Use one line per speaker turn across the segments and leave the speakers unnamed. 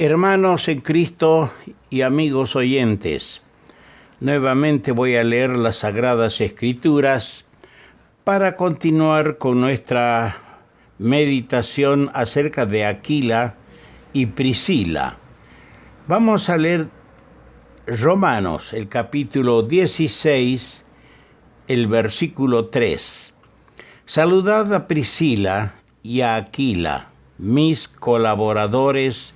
Hermanos en Cristo y amigos oyentes, nuevamente voy a leer las Sagradas Escrituras para continuar con nuestra meditación acerca de Aquila y Priscila. Vamos a leer Romanos, el capítulo 16, el versículo 3. Saludad a Priscila y a Aquila, mis colaboradores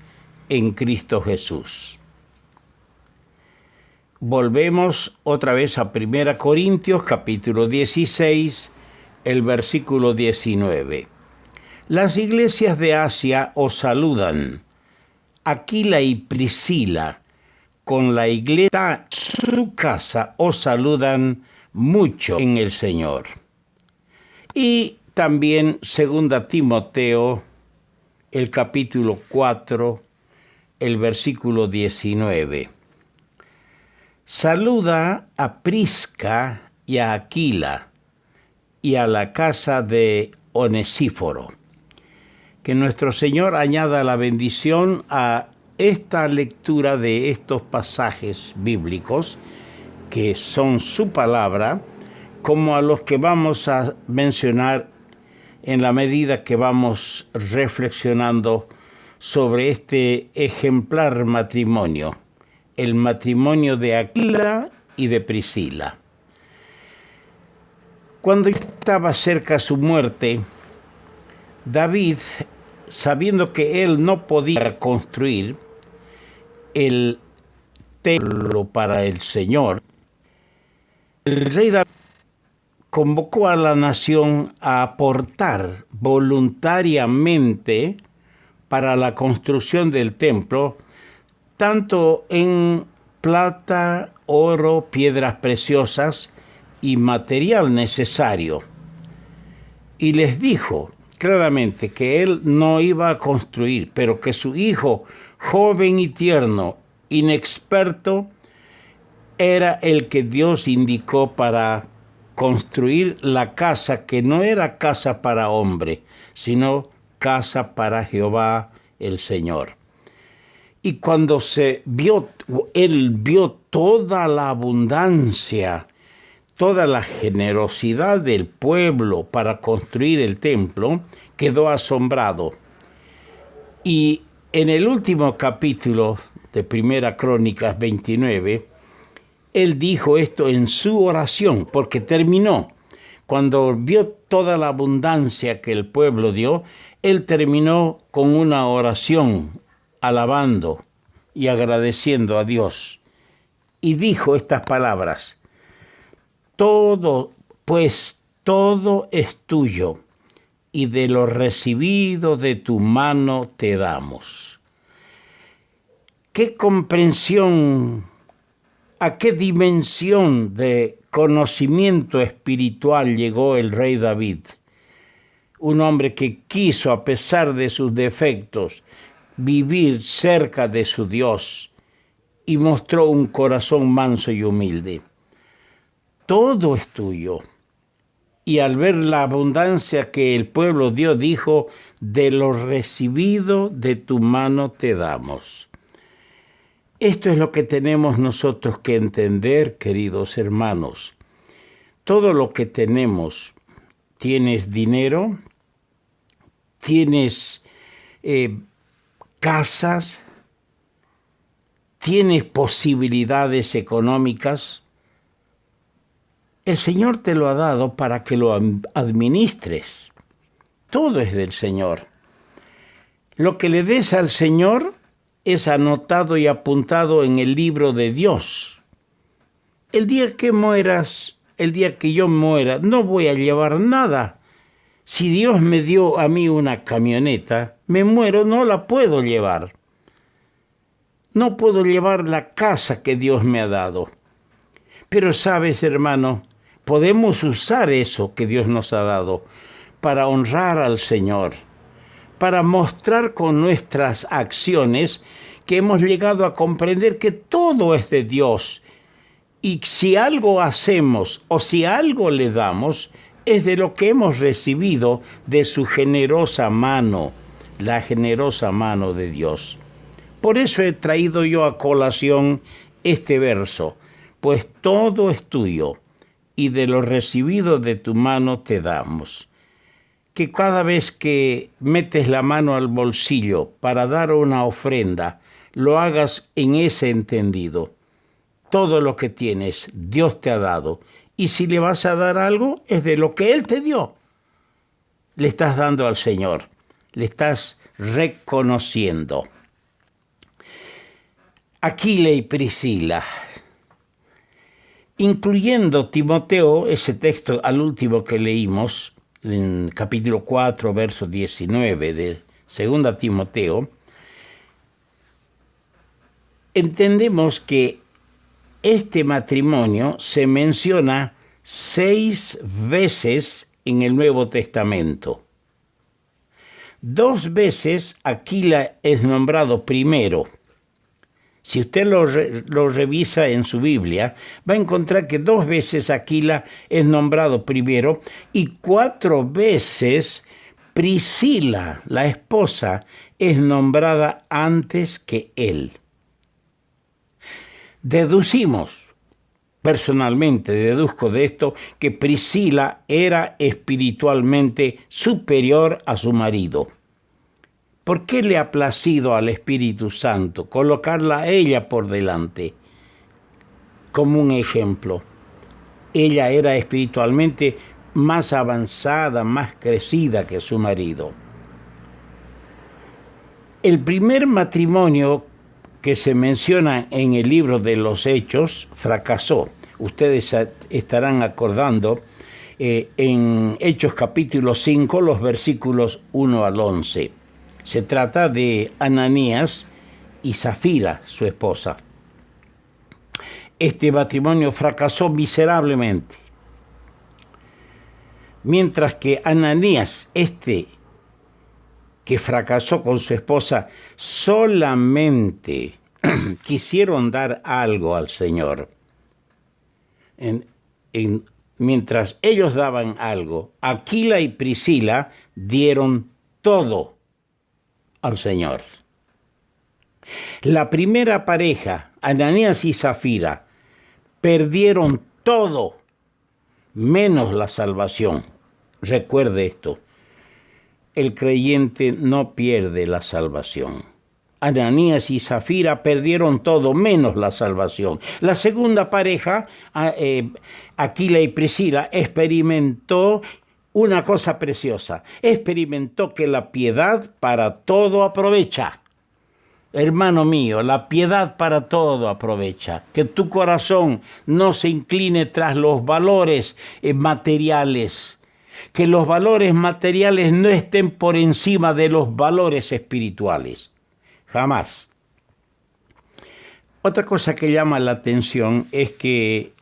en Cristo Jesús. Volvemos otra vez a 1 Corintios, capítulo 16, el versículo 19. Las iglesias de Asia os saludan. Aquila y Priscila, con la iglesia en su casa, os saludan mucho en el Señor. Y también 2 Timoteo, el capítulo 4, el versículo 19. Saluda a Prisca y a Aquila y a la casa de Onesíforo. Que nuestro Señor añada la bendición a esta lectura de estos pasajes bíblicos, que son su palabra, como a los que vamos a mencionar en la medida que vamos reflexionando sobre este ejemplar matrimonio, el matrimonio de Aquila y de Priscila. Cuando estaba cerca su muerte, David, sabiendo que él no podía construir el templo para el Señor, el rey David convocó a la nación a aportar voluntariamente para la construcción del templo, tanto en plata, oro, piedras preciosas y material necesario. Y les dijo claramente que él no iba a construir, pero que su hijo, joven y tierno, inexperto, era el que Dios indicó para construir la casa, que no era casa para hombre, sino casa para Jehová el Señor. Y cuando él vio toda la abundancia, toda la generosidad del pueblo para construir el templo, quedó asombrado. Y en el último capítulo de 1 Crónicas 29, él dijo esto en su oración, porque terminó. Cuando vio toda la abundancia que el pueblo dio, él terminó con una oración, alabando y agradeciendo a Dios. Y dijo estas palabras: todo es tuyo, y de lo recibido de tu mano te damos. ¿Qué comprensión, a qué dimensión de conocimiento espiritual llegó el rey David? Un hombre que quiso, a pesar de sus defectos, vivir cerca de su Dios y mostró un corazón manso y humilde. Todo es tuyo. Y al ver la abundancia que el pueblo dio, dijo: de lo recibido de tu mano te damos. Esto es lo que tenemos nosotros que entender, queridos hermanos. Todo lo que tenemos, tienes dinero, tienes casas, tienes posibilidades económicas, el Señor te lo ha dado para que lo administres. Todo es del Señor. Lo que le des al Señor es anotado y apuntado en el libro de Dios. El día que mueras, el día que yo muera, no voy a llevar nada. Si Dios me dio a mí una camioneta, me muero, no la puedo llevar. No puedo llevar la casa que Dios me ha dado. Pero sabes, hermano, podemos usar eso que Dios nos ha dado para honrar al Señor, para mostrar con nuestras acciones que hemos llegado a comprender que todo es de Dios. Y si algo hacemos o si algo le damos, es de lo que hemos recibido de su generosa mano, la generosa mano de Dios. Por eso he traído yo a colación este verso, pues todo es tuyo, y de lo recibido de tu mano te damos. Que cada vez que metes la mano al bolsillo para dar una ofrenda, lo hagas en ese entendido. Todo lo que tienes, Dios te ha dado. Y si le vas a dar algo, es de lo que Él te dio. Le estás dando al Señor. Le estás reconociendo. Aquila y Priscila, incluyendo Timoteo, ese texto al último que leímos, en capítulo 4, verso 19 de 2 Timoteo, entendemos que este matrimonio se menciona 6 veces en el Nuevo Testamento. 2 veces Aquila es nombrado primero. Si usted lo revisa en su Biblia, va a encontrar que 2 veces Aquila es nombrado primero y 4 veces Priscila, la esposa, es nombrada antes que él. Personalmente deduzco de esto que Priscila era espiritualmente superior a su marido. ¿Por qué le ha placido al Espíritu Santo colocarla a ella por delante como un ejemplo? Ella era espiritualmente más avanzada, más crecida que su marido. El primer matrimonio que se menciona en el libro de los Hechos fracasó. Ustedes estarán acordando en Hechos capítulo 5, los versículos 1 al 11. Se trata de Ananías y Zafira, su esposa. Este matrimonio fracasó miserablemente. Mientras que Ananías, que fracasó con su esposa, solamente quisieron dar algo al Señor. Mientras ellos daban algo, Aquila y Priscila dieron todo al Señor. La primera pareja, Ananías y Zafira, perdieron todo menos la salvación. Recuerde esto. El creyente no pierde la salvación. Ananías y Zafira perdieron todo menos la salvación. La segunda pareja, Aquila y Priscila, experimentó una cosa preciosa. Experimentó que la piedad para todo aprovecha. Hermano mío, la piedad para todo aprovecha. Que tu corazón no se incline tras los valores materiales. Que los valores materiales no estén por encima de los valores espirituales. Jamás. Otra cosa que llama la atención es que,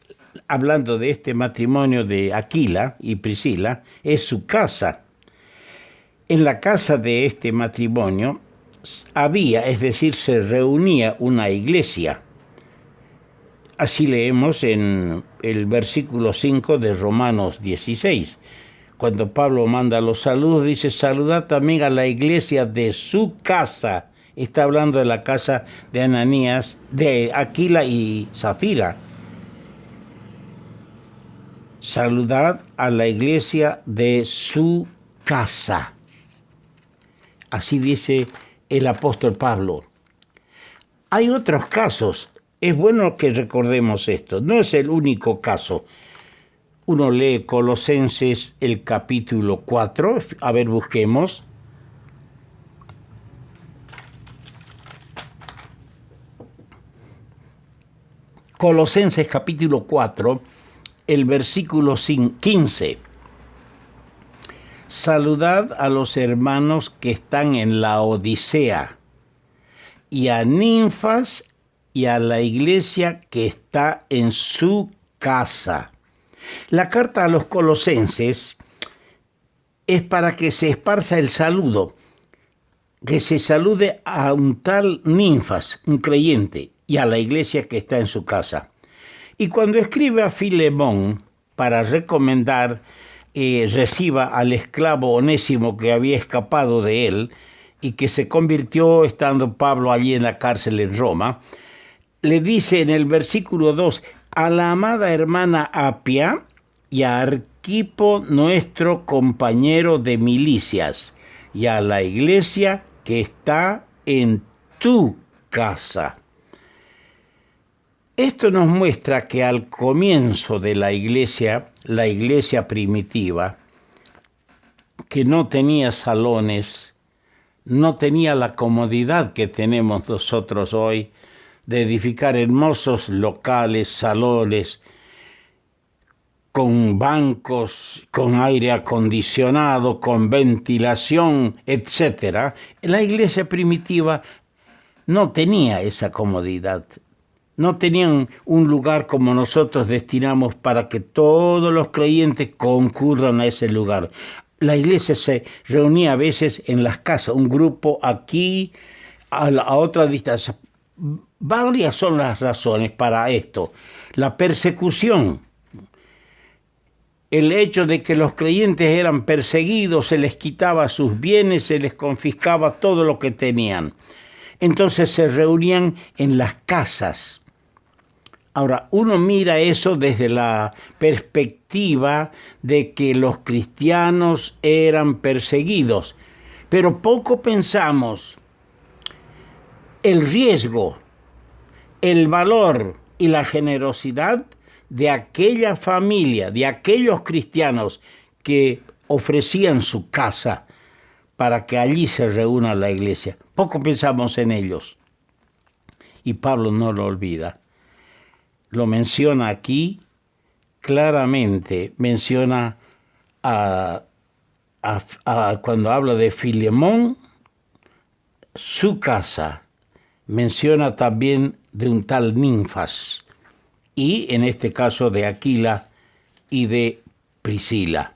hablando de este matrimonio de Aquila y Priscila, es su casa. En la casa de este matrimonio había, es decir, se reunía una iglesia. Así leemos en el versículo 5 de Romanos 16. Cuando Pablo manda los saludos, dice, saludad también a la iglesia de su casa. Está hablando de la casa de Ananías, de Aquila y Zafira. Saludad a la iglesia de su casa. Así dice el apóstol Pablo. Hay otros casos. Es bueno que recordemos esto. No es el único caso. Uno lee Colosenses el capítulo 4. A ver, busquemos. Colosenses capítulo 4, el versículo 15. Saludad a los hermanos que están en la Odisea, y a Ninfas y a la iglesia que está en su casa. La carta a los colosenses es para que se esparza el saludo, que se salude a un tal Ninfas, un creyente, y a la iglesia que está en su casa. Y cuando escribe a Filemón para recomendar reciba al esclavo Onésimo que había escapado de él, y que se convirtió estando Pablo allí en la cárcel en Roma, le dice en el versículo 2, a la amada hermana Apia y a Arquipo, nuestro compañero de milicias, y a la iglesia que está en tu casa. Esto nos muestra que al comienzo de la iglesia primitiva, que no tenía salones, no tenía la comodidad que tenemos nosotros hoy de edificar hermosos locales, salones, con bancos, con aire acondicionado, con ventilación, etc. La iglesia primitiva no tenía esa comodidad. No tenían un lugar como nosotros destinamos para que todos los creyentes concurran a ese lugar. La iglesia se reunía a veces en las casas, un grupo aquí, a otra distancia. Varias son las razones para esto. La persecución, el hecho de que los creyentes eran perseguidos, se les quitaba sus bienes, se les confiscaba todo lo que tenían. Entonces se reunían en las casas. Ahora, uno mira eso desde la perspectiva de que los cristianos eran perseguidos, pero poco pensamos el riesgo, el valor y la generosidad de aquella familia, de aquellos cristianos que ofrecían su casa para que allí se reúna la iglesia. Poco pensamos en ellos. Y Pablo no lo olvida. Lo menciona aquí claramente, menciona cuando habla de Filemón, su casa, menciona también de un tal Ninfas, y en este caso de Aquila y de Priscila.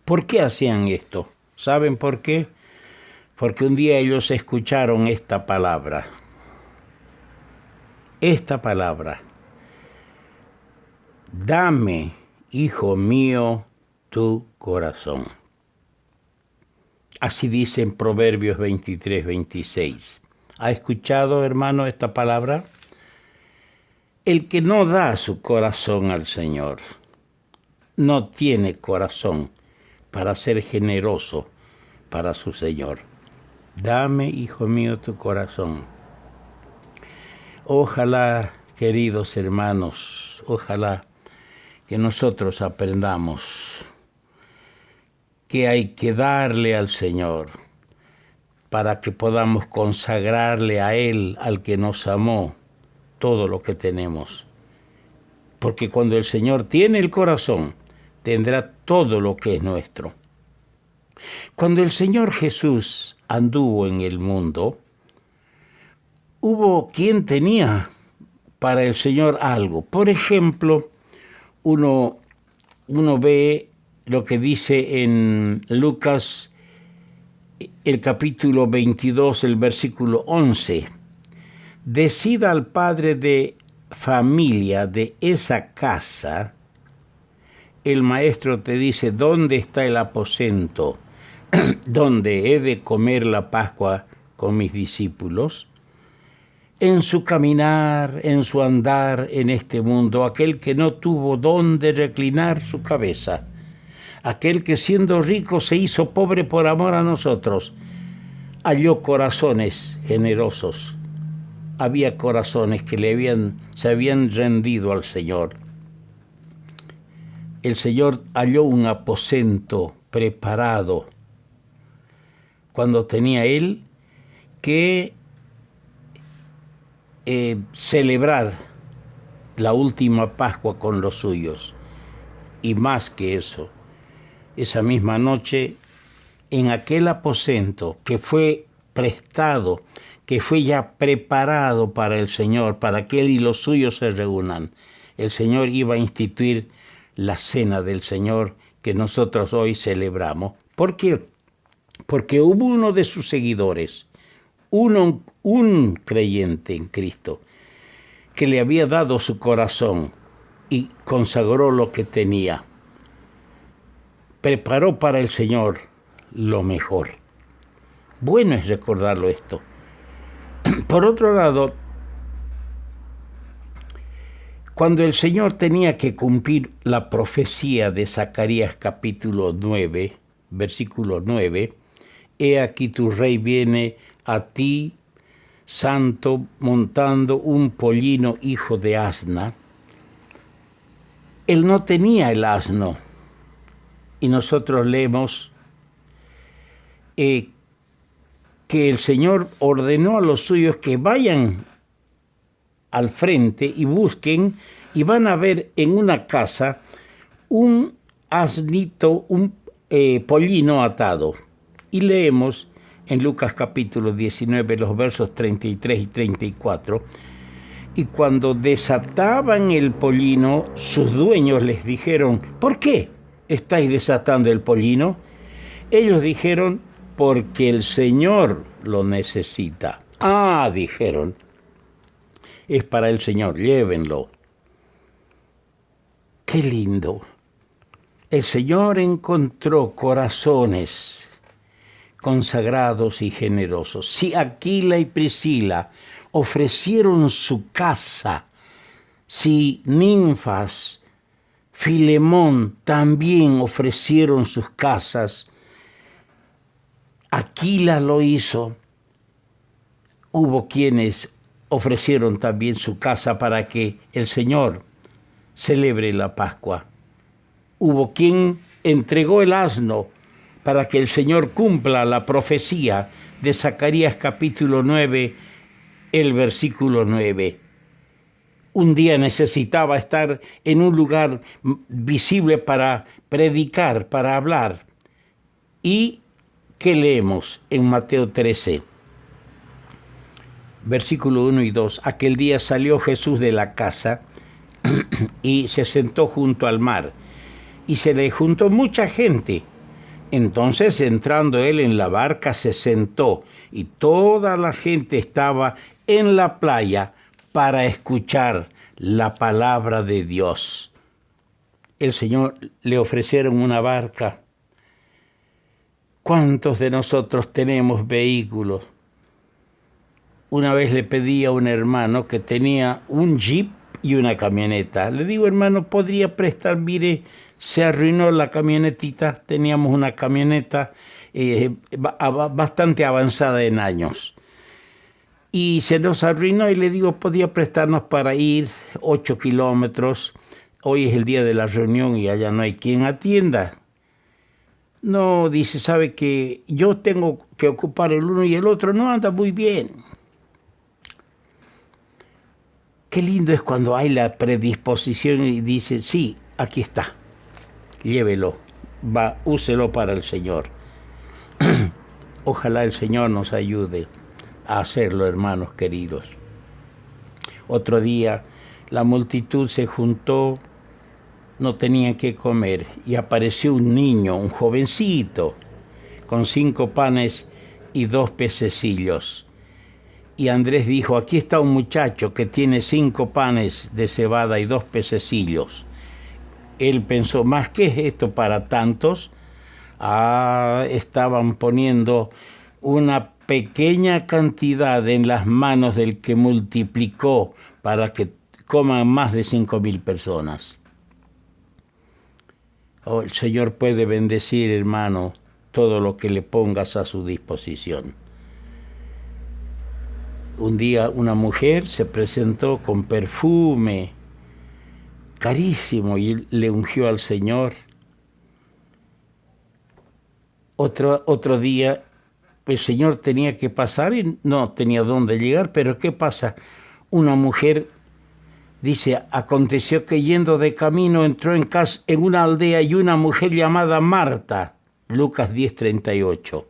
¿Por qué hacían esto? ¿Saben por qué? Porque un día ellos escucharon esta palabra. Esta palabra, dame, hijo mío, tu corazón. Así dice en Proverbios 23-26. ¿Ha escuchado, hermano, esta palabra? El que no da su corazón al Señor, no tiene corazón para ser generoso para su Señor. Dame, hijo mío, tu corazón. Ojalá, queridos hermanos, ojalá que nosotros aprendamos que hay que darle al Señor para que podamos consagrarle a Él, al que nos amó, todo lo que tenemos. Porque cuando el Señor tiene el corazón, tendrá todo lo que es nuestro. Cuando el Señor Jesús anduvo en el mundo, hubo quien tenía para el Señor algo. Por ejemplo, uno ve lo que dice en Lucas, el capítulo 22, el versículo 11. Decida al padre de familia de esa casa, el maestro te dice, ¿dónde está el aposento donde he de comer la Pascua con mis discípulos? En su caminar, en su andar en este mundo, aquel que no tuvo dónde reclinar su cabeza, aquel que siendo rico se hizo pobre por amor a nosotros, halló corazones generosos. Había corazones que se habían rendido al Señor. El Señor halló un aposento preparado cuando tenía Él que celebrar la última Pascua con los suyos. Y más que eso, esa misma noche, en aquel aposento que fue prestado, que fue ya preparado para el Señor, para que Él y los suyos se reúnan, el Señor iba a instituir la cena del Señor que nosotros hoy celebramos. ¿Por qué? Porque hubo uno de sus seguidores, un creyente en Cristo, que le había dado su corazón y consagró lo que tenía. Preparó para el Señor lo mejor. Bueno es recordarlo esto. Por otro lado, cuando el Señor tenía que cumplir la profecía de Zacarías capítulo 9, versículo 9, he aquí tu rey viene a ti, santo, montando un pollino hijo de asna. Él no tenía el asno. Y nosotros leemos que el Señor ordenó a los suyos que vayan al frente y busquen, y van a ver en una casa un asnito, un pollino atado. Y leemos en Lucas capítulo 19, los versos 33 y 34, y cuando desataban el pollino, sus dueños les dijeron, ¿por qué estáis desatando el pollino? Ellos dijeron, porque el Señor lo necesita. Ah, dijeron, es para el Señor, llévenlo. Qué lindo. El Señor encontró corazones consagrados y generosos. Si Aquila y Priscila ofrecieron su casa, si Ninfas, Filemón también ofrecieron sus casas, Aquila lo hizo, hubo quienes ofrecieron también su casa para que el Señor celebre la Pascua. Hubo quien entregó el asno para que el Señor cumpla la profecía de Zacarías capítulo 9, el versículo 9. Un día necesitaba estar en un lugar visible para predicar, para hablar. ¿Y qué leemos en Mateo 13? Versículo 1 y 2. Aquel día salió Jesús de la casa y se sentó junto al mar, y se le juntó mucha gente. Entonces, entrando él en la barca, se sentó, y toda la gente estaba en la playa para escuchar la palabra de Dios. El Señor le ofrecieron una barca. ¿Cuántos de nosotros tenemos vehículos? Una vez le pedí a un hermano que tenía un jeep y una camioneta. Le digo, hermano, ¿podría prestar? Mire, se arruinó la camionetita. Teníamos una camioneta bastante avanzada en años. Y se nos arruinó y le digo, ¿podría prestarnos para ir 8 kilómetros? Hoy es el día de la reunión y allá no hay quien atienda. No, dice, sabe que yo tengo que ocupar el uno y el otro no anda muy bien. Qué lindo es cuando hay la predisposición y dice, sí, aquí está, llévelo, úselo para el Señor. Ojalá el Señor nos ayude a hacerlo, hermanos queridos. Otro día la multitud se juntó, no tenían qué comer, y apareció un niño, un jovencito, con 5 panes y 2 pececillos. Y Andrés dijo, aquí está un muchacho que tiene 5 panes de cebada y 2 pececillos. Él pensó, ¿más qué es esto para tantos? Estaban poniendo una pequeña cantidad en las manos del que multiplicó para que coman más de 5,000 personas. Oh, el Señor puede bendecir, hermano, todo lo que le pongas a su disposición. Un día una mujer se presentó con perfume carísimo y le ungió al Señor. Otro día el Señor tenía que pasar y no tenía dónde llegar, pero ¿qué pasa? Una mujer, dice, aconteció que yendo de camino entró en una aldea y una mujer llamada Marta, Lucas 10:38.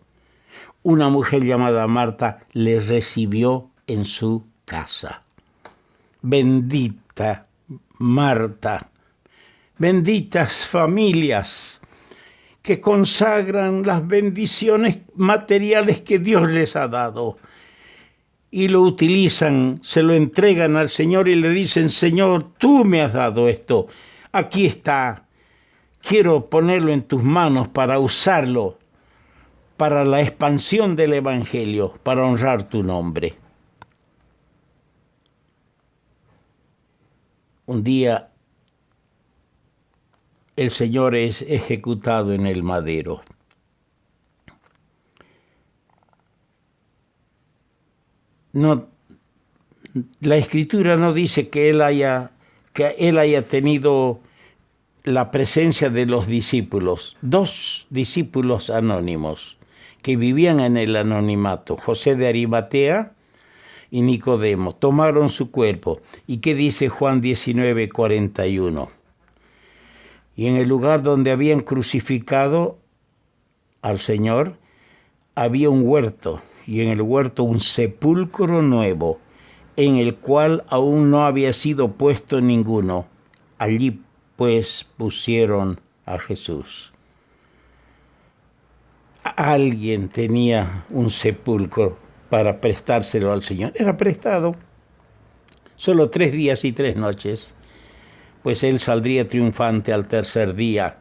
Una mujer llamada Marta le recibió en su casa. Bendita Marta, benditas familias que consagran las bendiciones materiales que Dios les ha dado y lo utilizan, se lo entregan al Señor y le dicen, Señor, tú me has dado esto, aquí está, quiero ponerlo en tus manos para usarlo para la expansión del Evangelio, para honrar tu nombre. Un día el Señor es ejecutado en el madero. No, la Escritura no dice que él haya tenido la presencia de los discípulos, 2 discípulos anónimos que vivían en el anonimato, José de Arimatea y Nicodemo, tomaron su cuerpo. ¿Y qué dice Juan 19:41? Y en el lugar donde habían crucificado al Señor había un huerto, y en el huerto un sepulcro nuevo, en el cual aún no había sido puesto ninguno. Allí pues pusieron a Jesús. Alguien tenía un sepulcro para prestárselo al Señor. Era prestado. Solo 3 días y 3 noches. Pues él saldría triunfante al tercer día.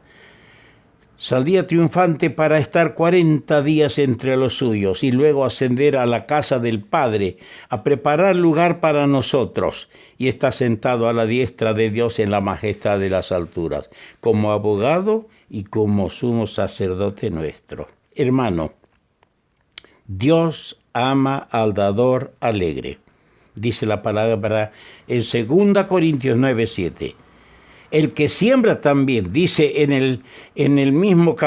Saldría triunfante para estar 40 días entre los suyos y luego ascender a la casa del Padre, a preparar lugar para nosotros, y está sentado a la diestra de Dios en la majestad de las alturas, como abogado y como sumo sacerdote nuestro. Hermano, Dios ama al dador alegre. Dice la palabra en 2 Corintios 9:7. El que siembra también, dice en el mismo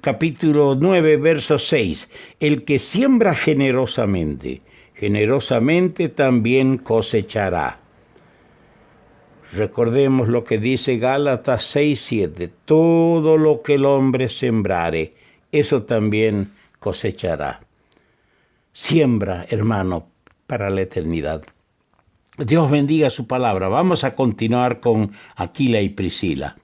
capítulo 9, verso 6, el que siembra generosamente, generosamente también cosechará. Recordemos lo que dice Gálatas 6:7, todo lo que el hombre sembrare, eso también cosechará. Siembra, hermano, para la eternidad. Dios bendiga su palabra. Vamos a continuar con Aquila y Priscila.